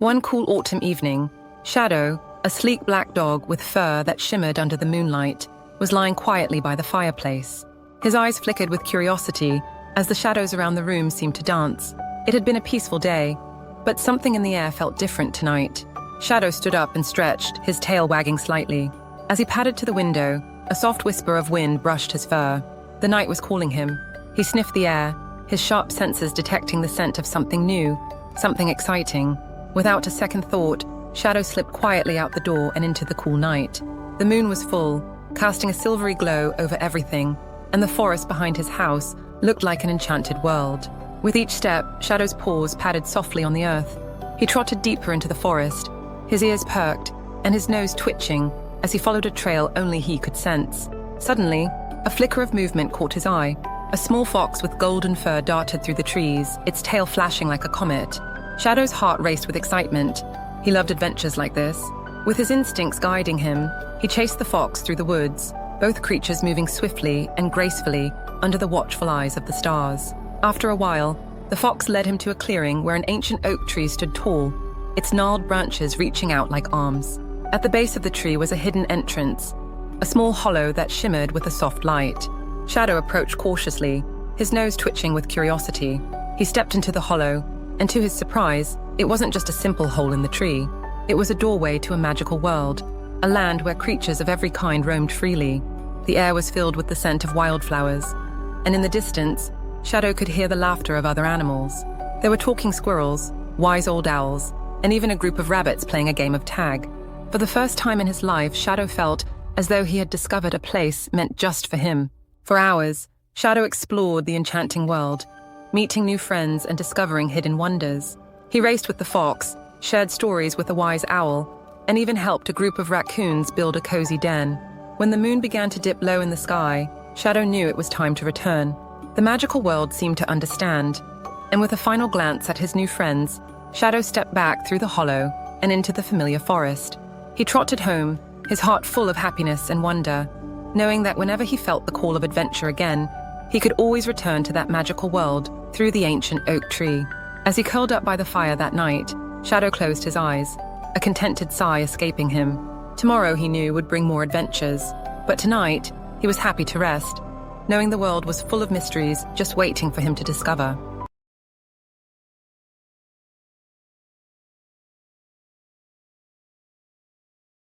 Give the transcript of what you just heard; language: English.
One cool autumn evening, Shado, a sleek black dog with fur that shimmered under the moonlight, was lying quietly by the fireplace. His eyes flickered with curiosity as the shadows around the room seemed to dance. It had been a peaceful day, but something in the air felt different tonight. Shado stood up and stretched, his tail wagging slightly. As he padded to the window, a soft whisper of wind brushed his fur. The night was calling him. He sniffed the air, his sharp senses detecting the scent of something new, something exciting. Without a second thought, Shado slipped quietly out the door and into the cool night. The moon was full, casting a silvery glow over everything, and the forest behind his house looked like an enchanted world. With each step, Shado's paws padded softly on the earth. He trotted deeper into the forest, his ears perked and his nose twitching as he followed a trail only he could sense. Suddenly, a flicker of movement caught his eye. A small fox with golden fur darted through the trees, its tail flashing like a comet. Shado's heart raced with excitement. He loved adventures like this. With his instincts guiding him, he chased the fox through the woods, both creatures moving swiftly and gracefully under the watchful eyes of the stars. After a while, the fox led him to a clearing where an ancient oak tree stood tall, its gnarled branches reaching out like arms. At the base of the tree was a hidden entrance, a small hollow that shimmered with a soft light. Shado approached cautiously, his nose twitching with curiosity. He stepped into the hollow, and to his surprise, it wasn't just a simple hole in the tree. It was a doorway to a magical world, a land where creatures of every kind roamed freely. The air was filled with the scent of wildflowers, and in the distance, Shado could hear the laughter of other animals. There were talking squirrels, wise old owls, and even a group of rabbits playing a game of tag. For the first time in his life, Shado felt as though he had discovered a place meant just for him. For hours, Shado explored the enchanting world, meeting new friends and discovering hidden wonders. He raced with the fox, shared stories with a wise owl, and even helped a group of raccoons build a cozy den. When the moon began to dip low in the sky, Shado knew it was time to return. The magical world seemed to understand, and with a final glance at his new friends, Shado stepped back through the hollow and into the familiar forest. He trotted home, his heart full of happiness and wonder, knowing that whenever he felt the call of adventure again, he could always return to that magical world through the ancient oak tree. As he curled up by the fire that night, Shado closed his eyes, a contented sigh escaping him. Tomorrow, he knew, would bring more adventures, but tonight, he was happy to rest, knowing the world was full of mysteries just waiting for him to discover.